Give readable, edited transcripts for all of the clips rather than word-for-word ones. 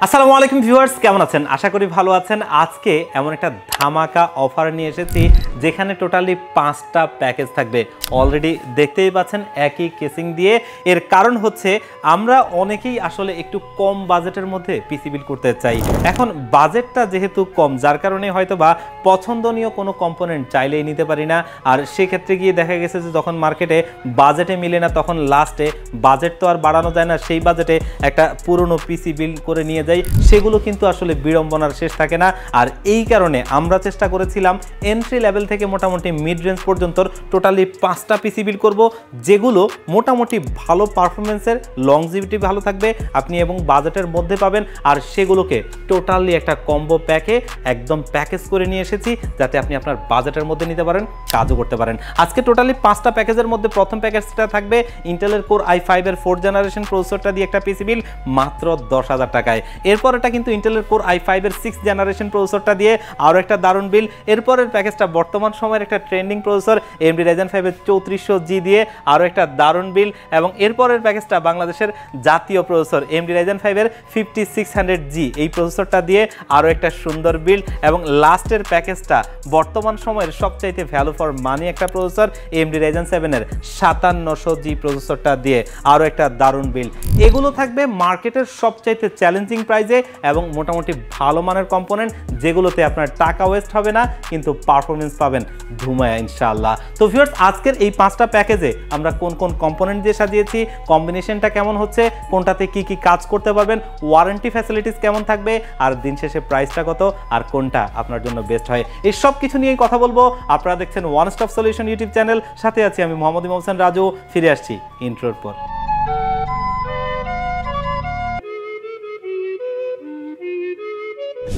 আসসালামু আলাইকুম ভিউয়ার্স, কেমন আছেন? আশা করি ভালো আছেন। আজকে এমন একটা ধামাকা অফার নিয়ে এসেছি যেখানে টোটালি 5টা প্যাকেজ থাকবে। অলরেডি দেখতেই পাচ্ছেন একই কেসিং দিয়ে। এর কারণ হচ্ছে আমরা অনেকেই আসলে একটু কম বাজেটের মধ্যে পিসি বিল্ড করতে চাই। এখন বাজেটটা যেহেতু কম, যার কারণে হয়তো বা পছন্দনীয় কোনো কম্পোনেন্ট চাইলেই নিতে পারি না। আর সেক্ষেত্রে গিয়ে দেখা গেছে যে যখন মার্কেটে বাজেটে মিলে না, তখন লাস্টে বাজেট তো আর বাড়ানো যায় না, সেই বাজেটে একটা পুরনো পিসি বিল্ড করে নিয়ে যাই, সেগুলো কিন্তু আসলে বিড়ম্বনার শেষ থাকে না। আর এই কারণে আমরা চেষ্টা করেছিলাম এন্ট্রি লেভেল থেকে মোটামুটি মিড রেঞ্জ পর্যন্ত টোটালি 5টা পিসি বিল্ড করব, যেগুলো মোটামুটি ভালো পারফরমেন্সের, লংজিভিটি ভালো থাকবে আপনি এবং বাজেটের মধ্যে পাবেন। আর সেগুলোকে টোটালি একটা কম্বো প্যাকে একদম প্যাকেজ করে নিয়ে এসেছি, যাতে আপনি আপনার বাজেটের মধ্যে নিতে পারেন, কাজও করতে পারেন। আজকে টোটালি 5টা প্যাকেজের মধ্যে প্রথম প্যাকেজটা থাকবে ইন্টেলের কোর i5 এর 4th জেনারেশন প্রসেসরটা দিয়ে একটা পিসি বিল্ড মাত্র 10,000 টাকায়। এরপর এটা কিন্তু ইন্টেলের কোর i5 এর 6th জেনারেশন প্রসেসরটা দিয়ে আরও একটা দারুণ বিল। এরপরের প্যাকেজটা বর্তমান সময়ের একটা ট্রেন্ডিং প্রসেসর AMD Ryzen 5 এর 3400G দিয়ে আরও একটা দারুণ বিল। এবং এরপরের প্যাকেজটা বাংলাদেশের জাতীয় প্রসেসর AMD Ryzen 5 এর 5600G এই প্রসেসরটা দিয়ে আরও একটা সুন্দর বিল। এবং লাস্টের প্যাকেজটা বর্তমান সময়ের সবচাইতে ভ্যালু ফর মানি একটা প্রসেসর AMD Ryzen 7 এর 5700G প্রসেসরটা দিয়ে আরও একটা দারুণ বিল। এগুলো থাকবে মার্কেটের সবচাইতে চ্যালেঞ্জিং প্রাইজে এবং মোটামুটি ভালো মানের কম্পোনেন্ট, যেগুলোতে আপনার টাকা ওয়েস্ট হবে না, কিন্তু পারফরমেন্স পাবেন ধুমায়া ইনশাআল্লাহ। তো ভিউয়ার্স, আজকের এই 5টা প্যাকেজে আমরা কোন কোন কম্পোনেন্ট দিয়ে সাজিয়েছি, কম্বিনেশনটা কেমন হচ্ছে, কোনটাতে কি কি কাজ করতে পারবেন, ওয়ারেন্টি ফ্যাসিলিটিস কেমন থাকবে, আর দিন শেষে প্রাইসটা কত, আর কোনটা আপনার জন্য বেস্ট হয়, এই সব কিছু নিয়েই কথা বলবো। আপনারা দেখছেন one stop solution YouTube channel, সাথে আছি আমি মোহাম্মদ ইমাম হোসেন রাজু। ফিরে আসছি ইন্ট্রোর পর।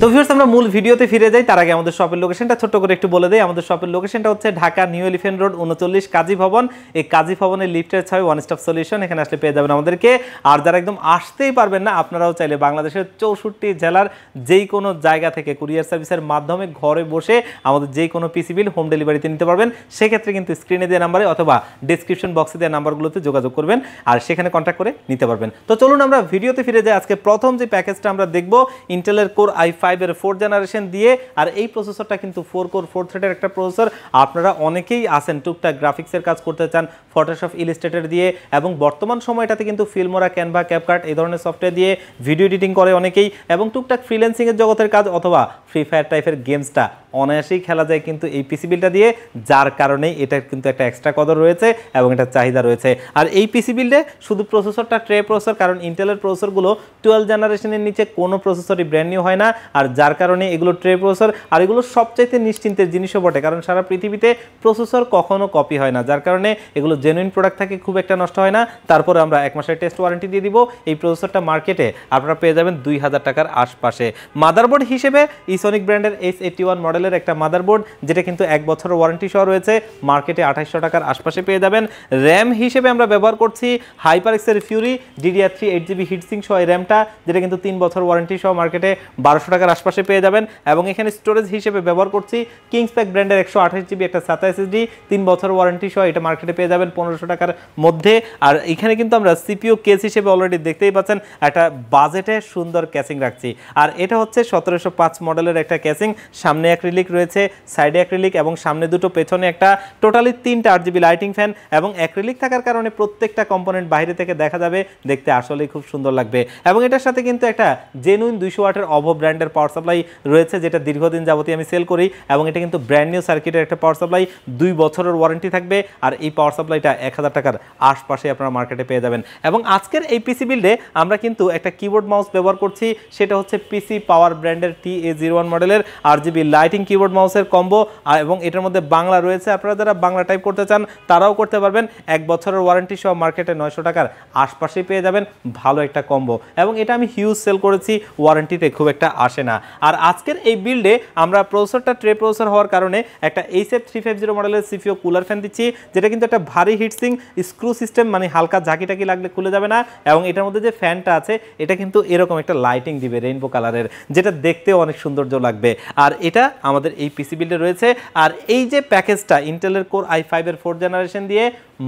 তো ভিউয়ার্স, আমরা মূল ভিডিওতে ফিরে যাই। তার আগে আমাদের শপের লোকেশনটা ছোট্ট করে একটু বলে দেই। আমাদের শপের লোকেশনটা হচ্ছে ঢাকা নিউ এলিফ্যান্ট রোড 39 কাজী ভবন। এই কাজী ভবনের লিফটের 6 ওয়ান স্টপ সলিউশন, এখানে আসলে পেয়ে যাবেন আমাদেরকে। আর যারা একদম আসতেই পারবেন না, আপনারাও চাইলে বাংলাদেশের 64 জেলার যেই কোনো জায়গা থেকে কুরিয়ার সার্ভিসের মাধ্যমে ঘরে বসে আমাদের যেই কোনো পিসি বিল হোম ডেলিভারিতে নিতে পারবেন। সেক্ষেত্রে কিন্তু স্ক্রিনে দেওয়া নাম্বারে অথবা ডিসক্রিপশন বক্সে দেওয়া নাম্বারগুলোতে যোগাযোগ করবেন, আর সেখানে কন্ট্যাক্ট করে নিতে পারবেন। তো চলুন আমরা ভিডিওতে ফিরে যাই। আজকে প্রথম যে প্যাকেজটা আমরা দেখব ইন্টেলের কোর i5 এর 4th জেনারেশন দিয়ে। আর এই প্রসেসরটা কিন্তু 4 কোর 4 থ্রেডের একটা প্রসেসর। আপনারা অনেকেই আছেন টুকটাক গ্রাফিক্সের কাজ করতে চান ফটোশপ, ইলাস্ট্রেটর দিয়ে, এবং বর্তমান সময়টাতে কিন্তু ফিল্মোরা, ক্যানভা, ক্যাপকাট এই ধরনের সফটওয়্যার দিয়ে ভিডিও এডিটিং করে অনেকেই, এবং টুকটাক ফ্রিল্যান্সিং এর জগতের কাজ অথবা ফ্রি ফায়ার টাইপের গেমসটা অনায়াসেই খেলা যায় কিন্তু এই পিসি বিলটা দিয়ে, যার কারণে এটার কিন্তু একটা এক্সট্রা কদর রয়েছে এবং এটা চাহিদা রয়েছে। আর এই পিসি বিল্ডে শুধু প্রসেসরটা ট্রে প্রসেসর, কারণ ইন্টেলের প্রসেসরগুলো 12 জেনারেশনের নিচে কোনো প্রসেসরই ব্র্যান্ড নিউ হয় না, আর যার কারণে এগুলো ট্রে প্রসেসর। আর এগুলো সবচাইতে নিশ্চিন্তের জিনিসও বটে, কারণ সারা পৃথিবীতে প্রসেসর কখনো কপি হয় না, যার কারণে এগুলো জেনুইন প্রোডাক্ট থাকে, খুব একটা নষ্ট হয় না। তারপরে আমরা 1 মাসের টেস্ট ওয়ারেন্টি দিয়ে দিব। এই প্রসেসরটা মার্কেটে আপনারা পেয়ে যাবেন 2000 টাকার আশপাশে। মাদারবোর্ড হিসেবে ইসোনিক ব্র্যান্ডের S81 মডেলের একটা মাদারবোর্ড, যেটা কিন্তু 1 বছরের ওয়ারেন্টি সহ রয়েছে, মার্কেটে 2800 টাকার আশপাশে পেয়ে যাবেন। র্যাম হিসেবে আমরা ব্যবহার করছি HyperX এর Fury DDR3 8GB হিটসিং সহ এই র্যামটা, যেটা কিন্তু 3 বছর ওয়ারেন্টি সহ মার্কেটে 1200 টাকার আশপাশে পেয়ে যাবেন। এবং এখানে স্টোরেজ হিসেবে ব্যবহার করছি কিংসপ্যাক ব্র্যান্ডের 128GB একটা SATA SSD, 3 বছর ওয়ারেন্টি সহ, এটা মার্কেটে পেয়ে যাবেন 1500 টাকার মধ্যে। আর এখানে কিন্তু আমরা CPU কেস হিসেবে অলরেডি দেখতেই পাচ্ছেন একটা বাজেটে সুন্দর ক্যাসিং রাখছি। আর এটা হচ্ছে 1705 মডেলের একটা ক্যাসিং, সামনে অ্যাক্রিলিক রয়েছে, সাইডে অ্যাক্রিলিক, এবং সামনে দুটো, পেছনে একটা, টোটালি 3টা RGB লাইটিং ফ্যান। এবং অ্যাক্রিলিক থাকার কারণে প্রত্যেকটা কম্পোনেন্ট বাইরে থেকে দেখা যাবে, দেখতে আসলেই খুব সুন্দর লাগবে। এবং এটার সাথে কিন্তু একটা জেনুইন 200 ওয়াটের অভো ব্র্যান্ডের পাওয়ার সাপ্লাই রয়েছে, যেটা দীর্ঘদিন যাবতীয় আমি সেল করি। এবং এটা কিন্তু ব্র্যান্ড নিউ সার্কিটের একটা পাওয়ার সাপ্লাই, 2 বছরের ওয়ারেন্টি থাকবে। আর এই পাওয়ার সাপ্লাইটা 1000 টাকার আশপাশে আপনারা মার্কেটে পেয়ে যাবেন। এবং আজকের এই পিসি বিল্ডে আমরা কিন্তু একটা কিবোর্ড মাউস ব্যবহার করছি, সেটা হচ্ছে পিসি পাওয়ার ব্র্যান্ডের TA01 মডেলের RGB লাইটিং কিবোর্ড মাউসের কম্বো। এবং এটার মধ্যে বাংলা রয়েছে, আপনারা যারা বাংলা টাইপ করতে চান তারাও করতে পারবেন। 1 বছরের ওয়ারেন্টি সহ মার্কেটে 900 টাকার আশপাশেই পেয়ে যাবেন, ভালো একটা কম্বো। এবং এটা আমি হিউজ সেল করেছি, ওয়ারেন্টিতে খুব একটা আসে না। আর আজকের এই বিল্ডে আমরা প্রসেসরটা ট্রে প্রসেসর হওয়ার কারণে একটা HF350 মডেলের CPU কুলার ফ্যান দিচ্ছি, যেটা কিন্তু একটা ভারী হিটসিং স্ক্রু সিস্টেম, মানে হালকা ঝাঁকিটাকি লাগলে খুলে যাবে না। এবং এটার মধ্যে যে ফ্যানটা আছে এটা কিন্তু এরকম একটা লাইটিং দিবে রেইনবো কালারের, যেটা দেখতেও অনেক সৌন্দর্য লাগবে। আর এটা আমাদের এই পিসি বিল্ডে রয়েছে। আর এই যে প্যাকেজটা ইন্টেলের কোর i5 এর 4th জেনারেশন দিয়ে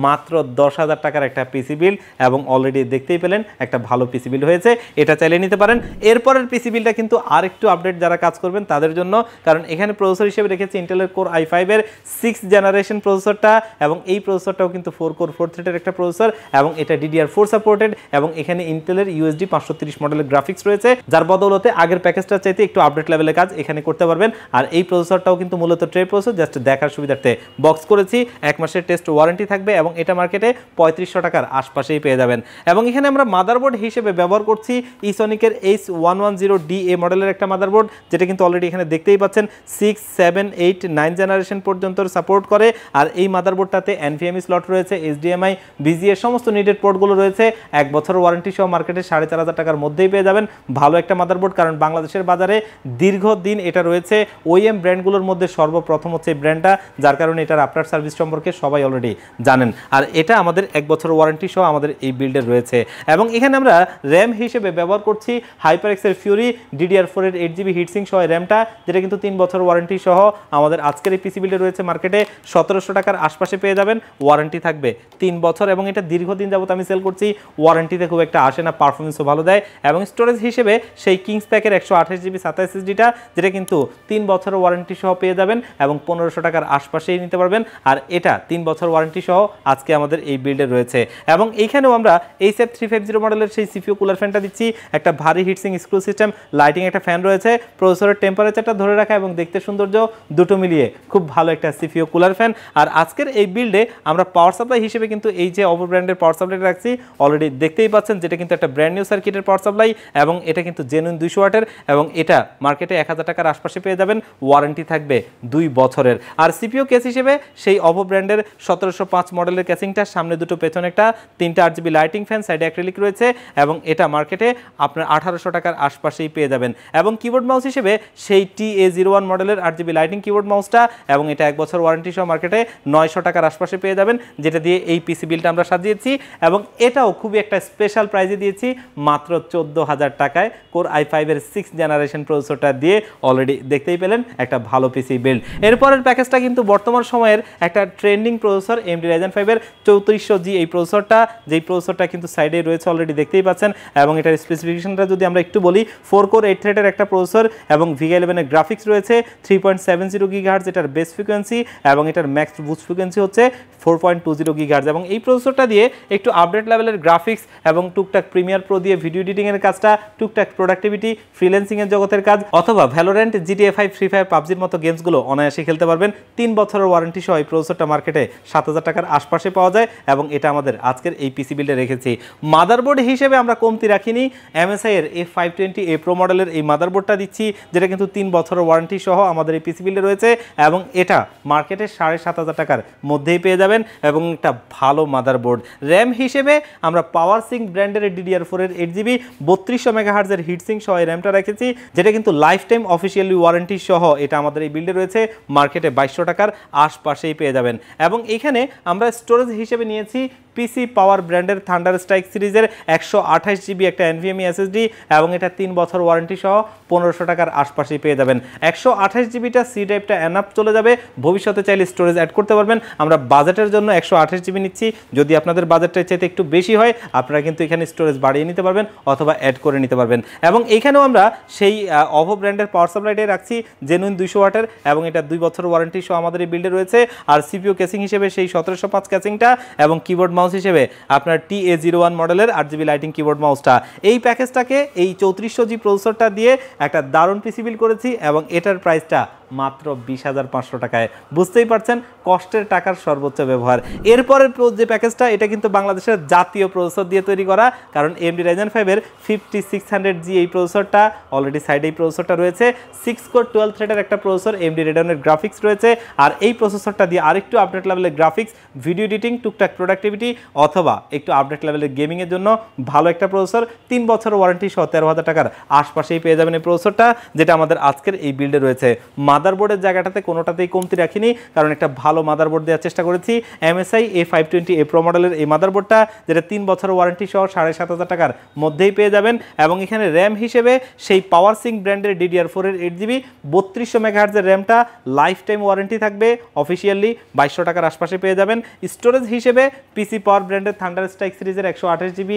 মাত্র 10,000 টাকার একটা পিসি বিল্ড, এবং অলরেডি দেখতেই পেলেন একটা ভালো পিসি বিল্ড হয়েছে, এটা চাইলে নিতে পারেন। এরপরের পিসি বিল্ডটা কিন্তু আর একটু আপডেট যারা কাজ করবেন তাদের জন্য, কারণ এখানে প্রসেসর হিসেবে রেখেছি ইন্টেলের কোর i5 এর 6th জেনারেশন প্রসেসরটা, এবং এই প্রসেসরটাও কিন্তু 4 কোর 4 থ্রেডের একটা প্রসেসর, এবং এটা DDR4 সাপোর্টেড, এবং এখানে ইন্টেলের USD 530 মডেলের গ্রাফিক্স রয়েছে, যার বদৌলতে আগের প্যাকেজটা চাইতে একটু আপডেট লেভেলের কাজ এখানে করতে পারবেন। আর এই প্রসেসরটাও কিন্তু মূলত ট্রে প্রসেসর, জাস্ট দেখার সুবিধার্থে বক্স করেছি। 1 মাসের টেস্ট ওয়ারেন্টি থাকবে, এবং এটা মার্কেটে 3500 টাকার আশপাশেই পেয়ে যাবেন। এবং এখানে আমরা মাদারবোর্ড হিসেবে ব্যবহার করছি ইসনিকের H110DA মডেলের একটা মাদারবোর্ড, যেটা কিন্তু অলরেডি এখানে দেখতেই পাচ্ছেন 6, 7, 8, 9 জেনারেশন পর্যন্ত সাপোর্ট করে। আর এই মাদারবোর্ডটাতে NVMe স্লট রয়েছে, HDMI, VGA সমস্ত নিডেড পোর্টগুলো রয়েছে। 1 বছর ওয়ারেন্টি সহ মার্কেটে 4500 টাকার মধ্যেই পেয়ে যাবেন। ভালো একটা মাদারবোর্ড, কারণ বাংলাদেশের বাজারে দীর্ঘদিন এটা রয়েছে OEM ব্র্যান্ডগুলোর মধ্যে সর্বপ্রথম হচ্ছে এই ব্র্যান্ডটা, যার কারণে এটার আফটার সার্ভিস সম্পর্কে সবাই অলরেডি জানেন। আর এটা আমাদের 1 বছর ওয়ারেন্টি সহ আমাদের এই বিল্ডে রয়েছে। এবং এখানে আমরা র্যাম হিসেবে ব্যবহার করছি HyperX-এর Fury DDR4 এর 8GB হিটসিঙ্ক সহ র্যামটা, যেটা কিন্তু 3 বছর ওয়ারেন্টি সহ আমাদের আজকের এই পিসি বিল্ডে রয়েছে মার্কেটে 1700 টাকার আশপাশে পেয়ে যাবেন। ওয়ারেন্টি থাকবে 3 বছর, এবং এটা দীর্ঘদিন যাবত আমি সেল করছি, ওয়ারেন্টিতে খুব একটা আসে না, পারফরমেন্সও ভালো দেয়। এবং স্টোরেজ হিসেবে সেই কিংস প্যাকের 128GB 27 SSDটা, যেটা কিন্তু 3 বছর ওয়ারেন্টি সহ পেয়ে যাবেন, এবং 1500 টাকার আশপাশেই নিতে পারবেন। আর এটা 3 বছর ওয়ারেন্টি সহ আজকে আমাদের এই বিল্ডে রয়েছে। এবং এইখানেও আমরা HF350 মডেলের সেই সিপিইউ কুলার ফ্যানটা দিচ্ছি, একটা ভারী হিটসিং স্ক্রু সিস্টেম, লাইটিং একটা ফ্যান রয়েছে, প্রসেসরের টেম্পারেচারটা ধরে রাখা এবং দেখতে সৌন্দর্য দুটো মিলিয়ে খুব ভালো একটা সিপিইউ কুলার ফ্যান। আর আজকের এই বিল্ডে আমরা পাওয়ার সাপ্লাই হিসেবে কিন্তু এই যে অপো ব্র্যান্ডের পাওয়ার সাপ্লাইটা রাখছি, অলরেডি দেখতেই পাচ্ছেন, যেটা কিন্তু একটা ব্র্যান্ড নিউ সার্কিটের পাওয়ার সাপ্লাই, এবং এটা কিন্তু জেনুইন 200 ওয়াটের, এবং এটা মার্কেটে 1000 টাকার আশপাশে পেয়ে যাবেন। ওয়ারেন্টি থাকবে 2 বছরের। আর সিপিইউ কেস হিসেবে সেই অপো ব্র্যান্ডের 1705 মডেলের কেসিংটা, সামনে দুটো পেছনে একটা, 3টা RGB লাইটিং ফ্যান, সাইডে অ্যাক্রিলিক রয়েছে, এবং এটা মার্কেটে আপনার 1800 টাকার আশপাশেই পেয়ে যাবেন। এবং কিবোর্ড মাউস হিসেবে সেই TA01 মডেলের RGB লাইটিং কিবোর্ড মাউসটা, এবং এটা 1 বছর ওয়ারেন্টি সহ মার্কেটে 900 টাকার আশপাশে পেয়ে যাবেন, যেটা দিয়ে এই পিসি বিলটা আমরা সাজিয়েছি। এবং এটাও খুবই একটা স্পেশাল প্রাইজে দিয়েছি, মাত্র 14,000 টাকায় কোর i5 এর 6th জেনারেশন প্রসেসরটা দিয়ে অলরেডি দেখতেই পেলেন একটা ভালো পিসি বিল্ড। এরপরের প্যাকেজটা কিন্তু বর্তমান সময়ের একটা ট্রেন্ডিং প্রসেসর AMD Ryzen 5 এর 3400G এই প্রসেসরটা, যেই প্রসেসরটা কিন্তু সাইডে রয়েছে অলরেডি দেখতেই পাচ্ছেন। এবং এটার স্পেসিফিকেশনটা যদি আমরা একটু বলি, 4 কোর 8 থ্রেডের একটা প্রসেসর, এবং VGA11 এর গ্রাফিক্স রয়েছে, 3.70 GHz এটার বেস ফ্রিকোয়েন্সি, এবং এটার ম্যাক্স বুস্ট ফ্রিকোয়েন্সি হচ্ছে 4.20 GHz। এবং এই প্রসেসরটা দিয়ে একটু আপডেট লেভেলের গ্রাফিক্স এবং টুকটাক প্রিমিয়ার প্রো দিয়ে ভিডিও এডিটিং এর কাজটা, টুকটাক প্রোডাক্টিভিটি, ফ্রিল্যান্সিং এর জগতের কাজ, অথবা ভ্যালোরেন্ট, GTA 5, ফ্রি ফায়ার, পাবজির মতো গেমসগুলো অনায়াসে খেলতে পারবেন। 3 বছরের ওয়ারেন্টি সহ এই প্রসেসরটা মার্কেটে 7000 টাকার আশপাশে পাওয়া যায়, এবং এটা আমাদের আজকের এই পিসি বিল্ডে রেখেছি। মাদারবোর্ড হিসেবে আমরা কমতি রাখিনি, MSI এর A520A Pro মডেলের এই মাদারবোর্ডটা দিচ্ছি, যেটা কিন্তু 3 বছরের ওয়ারেন্টি সহ আমাদের এই পিসি বিল্ডে রয়েছে, এবং এটা মার্কেটে 7500 টাকার মধ্যেই পেয়ে যাবেন, এবং একটা ভালো মাদারবোর্ড। র্যাম হিসেবে আমরা পাওয়ার সিঙ্ক ব্র্যান্ডের DDR4 এর 8GB 3200 MHz এর হিটসিঙ্ক সহ এই র্যামটা রেখেছি, যেটা কিন্তু লাইফ টাইম অফিসিয়ালি ওয়ারেন্টি সহ এটা আমাদের এই বিল্ডে রয়েছে, মার্কেটে 2200 টাকার আশপাশেই পেয়ে যাবেন। এবং এখানে আমরা স্টোরেজ হিসেবে নিয়েছি পিসি পাওয়ার ব্র্যান্ডের থান্ডার স্ট্রাইক সিরিজের 128GB একটা NVMe SSD, এবং এটা 3 বছর ওয়ারেন্টি সহ 1500 টাকার আশপাশেই পেয়ে যাবেন। 128GBটা সি ড্রাইভটা এনাফ চলে যাবে, ভবিষ্যতে চাইলে স্টোরেজ অ্যাড করতে পারবেন। আমরা বাজেটের জন্য 128GB নিচ্ছি, যদি আপনাদের বাজেটটা চাইতে একটু বেশি হয় আপনারা কিন্তু এখানে স্টোরেজ বাড়িয়ে নিতে পারবেন অথবা অ্যাড করে নিতে পারবেন। এবং এইখানেও আমরা সেই অপো ব্র্যান্ডের পাওয়ার সাপ্লাইটাই রাখছি, জেনুইন 200 ওয়াটের, এবং এটা 2 বছর ওয়ারেন্টি সহ আমাদের এই বিল্ডে রয়েছে। আর সিপিইউ কেসিং হিসেবে সেই 1705 কেসিংটা, এবং কিবোর্ড মাউস হিসেবে আপনার TA01 মডেলের RGB লাইটিং কিবোর্ড মাউসটা। এই প্যাকেজটাকে এই 3400G প্রসেসরটা দিয়ে একটা দারুণ পিসি বিল্ড করেছি, এবং এটার প্রাইসটা মাত্র 20,500 টাকায়। বুঝতেই পারছেন কষ্টের টাকার সর্বোচ্চ ব্যবহার। এরপরের যে প্যাকেজটা, এটা কিন্তু বাংলাদেশের জাতীয় প্রসেসর দিয়ে তৈরি করা, কারণ AMD Ryzen 5 এর 5600G এই প্রসেসরটা অলরেডি সাইডে এই প্রসেসরটা রয়েছে, 6 কোর 12 থ্রেডের একটা প্রসেসর, AMD Radeon গ্রাফিক্স রয়েছে। আর এই প্রসেসরটা দিয়ে আরেকটু আপডেট লেভেলের গ্রাফিক্স, ভিডিও এডিটিং, টুকটাক প্রোডাক্টিভিটি, অথবা একটু আপডেট লেভেলের গেমিং এর জন্য ভালো একটা প্রসেসর, 3 বছর ওয়ারেন্টি সহ 13,000 টাকার আশপাশেই পেয়ে যাবেন এই প্রসেসরটা, যেটা আমাদের আজকের এই বিল্ডে রয়েছে। মাদারবোর্ডের জায়গাটাতে কোনোটাতেই কমতি রাখিনি, কারণ একটা ভালো মাদারবোর্ড দেওয়ার চেষ্টা করেছি। MSI A520A Pro মডেলের এই মাদারবোর্ডটা, যেটা 3 বছরের ওয়ারেন্টি সহ 7,500 টাকার মধ্যেই পেয়ে যাবেন। এবং এখানে র্যাম হিসেবে সেই পাওয়ার সিঙ্ক ব্র্যান্ডের DDR4 এর 8GB 3200 মেগাহার্জের র্যামটা লাইফ টাইম ওয়ারেন্টি থাকবে, অফিসিয়ালি 2200 টাকার আশপাশে পেয়ে যাবেন। স্টোরেজ হিসেবে পিসি পাওয়ার ব্র্যান্ডের থান্ডার স্ট্রাইক সিরিজের 128GB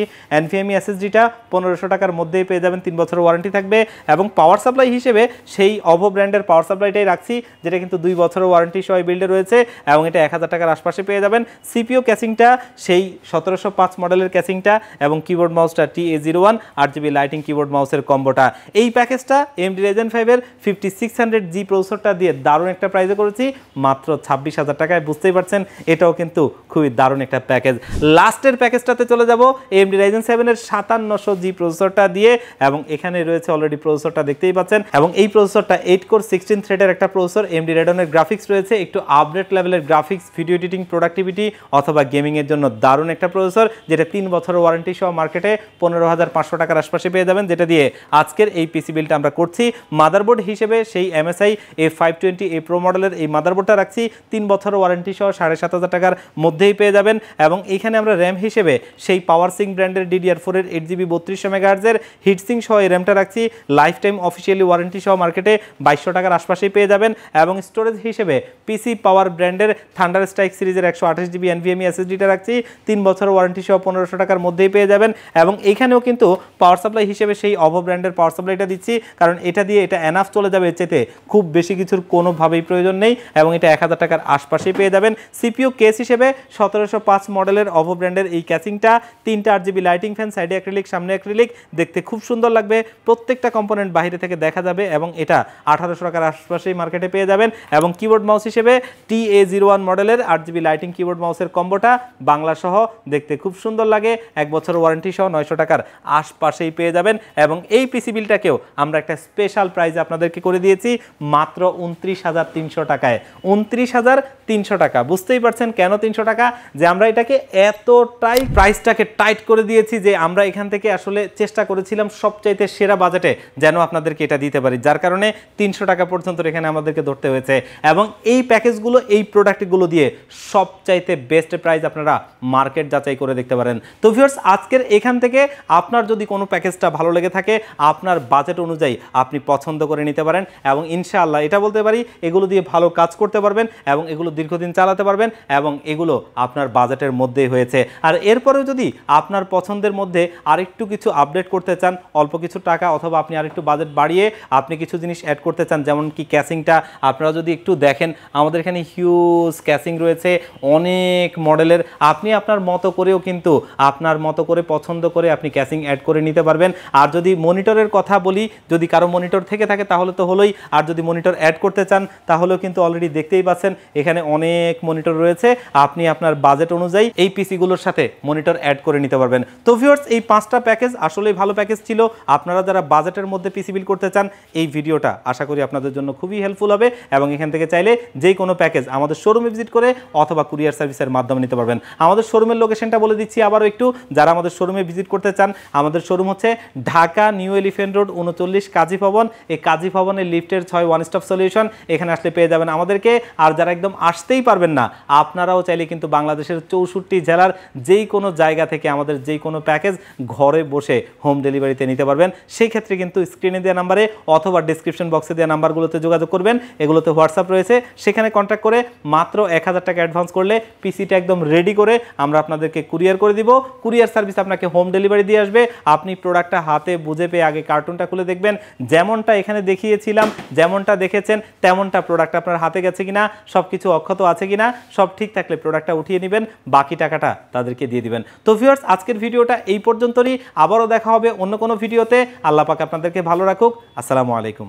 NVMe SSDটা 1500 টাকার মধ্যেই পেয়ে যাবেন, 3 বছরের ওয়ারেন্টি থাকবে। এবং পাওয়ার সাপ্লাই হিসেবে সেই অভো ব্র্যান্ডের পাওয়ার সাপ্লাইটাই রাখছি, যেটা কিন্তু 2 বছরের ওয়ারেন্টি সহ বিল্ডে রয়েছে এবং এটা 1000 টাকার আশপাশে পেয়ে যাবেন। সিপিইউ ক্যাসিংটা সেই 1705 মডেলের ক্যাসিংটা এবং keyboard মাউসটা TA01 8GB lighting keyboard মাউসের কম্বোটা। এই প্যাকেজটা AMD Ryzen 5 এর 5600G প্রসেসরটা দিয়ে দারুণ একটা প্রাইসে করেছি, মাত্র 26,000 টাকায়। বুঝতেই পারছেন এটাও কিন্তু খুবই দারুণ একটা প্যাকেজ। লাস্টের প্যাকেজটাতে চলে যাব AMD Ryzen 7 এর 5700G প্রসেসরটা দিয়ে, এবং এখানে রয়েছে অলরেডি প্রসেসরটা দেখতেই পাচ্ছেন। এবং এই প্রসেসরটা 8 কোর 16 থ্রেডের একটা প্রসেসর। AMD Radeon এর গ্রাফিক্স রয়েছে, একটু আপডেট লেভেলের গ্রাফিক্স, ভিডিও এডিটিং, প্রোডাক্টিভিটি অথবা গেমিং এর জন্য দারুণ একটা প্রসেসর, যেটা 3 বছরের ওয়ারেন্টি সহ মার্কেটে 15,500 টাকার আশপাশে পেয়ে যাবেন, যেটা দিয়ে আজকের এই পিসি বিলটা আমরা করছি। মাদারবোর্ড হিসেবে সেই MSI A520A Pro মডেলের এই মাদারবোর্ডটা রাখছি, 3 বছরের ওয়ারেন্টি সহ 7,500 টাকার মধ্যেই পেয়ে যাবেন। এবং এইখানে আমরা র্যাম হিসেবে সেই পাওয়ার সিঙ্ক ব্র্যান্ডের DDR4 এর 8GB 3200 মেগাহার্জের হিটসিং সহ এই র্যামটা রাখছি, লাইফ টাইম অফিসিয়ালি ওয়ারেন্টি সহ মার্কেটে 2200 টাকার আশপাশেই পেয়ে যাবেন। এবং স্টোরেজ হিসেবে পিসি পাওয়ার ব্র্যান্ডের থান্ডার স্ট্রাইক সিরিজের 128GB NVMe SSDটা রাখছি, 3 বছরের ওয়ারেন্টি সহ 1500 টাকার মধ্যেই পেয়ে যাবেন। এবং এইখানেও কিন্তু পাওয়ার সাপ্লাই হিসেবে সেই অভো ব্র্যান্ডের পাওয়ার সাপ্লাইটা দিচ্ছি, কারণ এটা দিয়ে এটা এনাফ চলে যাবে, এর চাইতে খুব বেশি কিছুর কোনোভাবেই প্রয়োজন নেই। এবং এটা 1000 টাকার আশপাশেই পেয়ে যাবেন। সিপিইউ কেস হিসেবে 1705 মডেলের অভো ব্র্যান্ডের এই ক্যাসিংটা, 3টা 8GB লাইটিং ফ্যান, সাইডে অ্যাক্রিলিক, সামনে অ্যাক্রিলিক, দেখতে খুব সুন্দর লাগবে। প্রত্যেকটা কম্পোনেন্ট বাইরে থেকে দেখা যাবে এবং এটা 1800 টাকার আশপাশেই মার্কেটে পেয়ে যাবেন। এবং কিবোর্ড মাউস হিসেবে TA01 মডেলের 8GB লাইটিং কিবোর্ড মাউসের কম্বোটা বাংলা সহ, দেখতে খুব সুন্দর লাগে, 1 বছরের ওয়ারেন্টি সহ 900 টাকার আশপাশেই পেয়ে যাবেন। এবং এই পিসি বিলটাকেও আমরা একটা স্পেশাল প্রাইজে আপনাদেরকে করে দিয়েছি মাত্র 29,300 টাকায়। 29,300 টাকা। বুঝতেই পারছেন কেন 300 টাকা, যে আমরা এটাকে এতটাই প্রাইসটাকে টাইট করে দিয়েছি যে আমরা এখান থেকে আসলে চেষ্টা করেছিলাম সবচাইতে সেরা বাজেটে যেন আপনাদেরকে এটা দিতে পারি, যার কারণে 300 টাকা পর্যন্ত এখানে আমাদেরকে ধরতে হয়েছে। এবং এই প্যাকেজগুলো, এই প্রোডাক্টগুলো দিয়ে সবচাইতে বেস্ট প্রাইস আপনারা মার্কেট যাচাই করে দেখতে পারেন। তো ভিউয়ার্স, আজকের এখান থেকে আপনার যদি কোনো প্যাকেজটা ভালো লেগে থাকে, আপনার বাজেট অনুযায়ী আপনি পছন্দ করে নিতে পারেন, এবং ইনশাআল্লাহ এটা বলতে পারি এগুলো দিয়ে ভালো কাজ করতে পারবেন এবং এগুলো দীর্ঘদিন চালাতে পারবেন, এবং এগুলো আপনার বাজেটের মধ্যেই হয়েছে। আর এরপরেও যদি আপনার পছন্দের মধ্যে আরেকটু কিছু আপডেট করতে চান, অল্প কিছু টাকা, অথবা আপনি আরেকটু বাজেট বাড়িয়ে আপনি কিছু জিনিস অ্যাড করতে চান, যেমন কি ক্যাসিংটা আপনারা যদি একটু দেখেন, আমাদের এখানে হিউজ ক্যাসিং রয়েছে অনেক মডেলের। আপনি আপনার মতো করেও কিন্তু আপনার মতো করে পছন্দ করে আপনি ক্যাসিং অ্যাড করে নিতে পারবেন। আর যদি মনিটরের কথা বলি, যদি কারো মনিটর থেকে থাকে তাহলে তো হলোই, আর যদি মনিটর অ্যাড করতে চান তাহলেও কিন্তু অলরেডি দেখতেই পাচ্ছেন এখানে অনেক মনিটর রয়েছে, আপনি আপনার বাজেট অনুযায়ী এই পিসিগুলোর সাথে মনিটর অ্যাড করে নিতে পারবেন। তো ভিউয়ার্স, এই 5টা প্যাকেজ আসলেই ভালো প্যাকেজ ছিল। আপনারা যারা বাজেটের মধ্যে পিসি বিল করতে চান, এই ভিডিওটা আশা করি আপনাদের জন্য খুবই হেল্পফুল হবে, এবং এখান থেকে চাইলে যে কোনো প্যাকেজ আমাদের শোরুমে ভিজিট করে অথবা কুরিয়ার সার্ভিসের মাধ্যমে নিতে পারবেন। আমাদের শোরুমের লোকেশনটা বলে দিচ্ছি আবারও একটু, যারা আমাদের শোরুমে ভিজিট করতে চান, আমাদের শোরুম হচ্ছে ঢাকা নিউ এলিফ্যান্ট রোড 39 কাজী ভবন। এই কাজী ভবনের লিফটের 6 ওয়ান স্টপ সলিউশন, এখানে আসলে পেয়ে যাবেন আমাদেরকে। আর যারা একদম আসতেই পারবেন না, আপনারাও চাইলে কিন্তু বাংলাদেশের 64 জেলার যেই কোনো জায়গা থেকে আমাদের যেই কোনো প্যাকেজ ঘরে বসে হোম ডেলিভারিতে নিতে পারবেন। সেই ক্ষেত্রে কিন্তু স্ক্রিনে দেওয়া নাম্বারে অথবা ডিসক্রিপশন বক্সে দেওয়া নাম্বারগুলোতে যোগাযোগ করবেন। এগুলোতে হোয়াটসঅ্যাপ রয়েছে, সেখানে কন্ট্যাক্ট করে মাত্র 1000 টাকা অ্যাডভান্স করলে পিসিটা একদম রেডি করে আমরা আপনাদেরকে কুরিয়ার করে দিব। কুরিয়ার সার্ভিস আপনাকে হোম ডেলিভারি দিয়ে আসবে। আপনি প্রোডাক্টটা হাতে বুঝে পেয়ে আগে কার্টুনটা খুলে দেখবেন, যেমনটা এখানে দেখিয়েছিলাম, যেমনটা দেখেছেন তেমনটা প্রোডাক্ট আপনার হাতে গেছে কিনা, সব কিছু অক্ষত আছে কিনা, সব ঠিক থাকলে প্রোডাক্টটা উঠিয়ে নেবেন, বাকি টাকাটা তাদেরকে দিয়ে দিবেন। তো ভিউয়ার্স, আজকের ভিডিওটা এই পর্যন্তই। আবারও দেখা হবে অন্য কোনো ভিডিওতে। আল্লাহ পাক আপনাদেরকে ভালো রাখুক। আসসালামু আলাইকুম।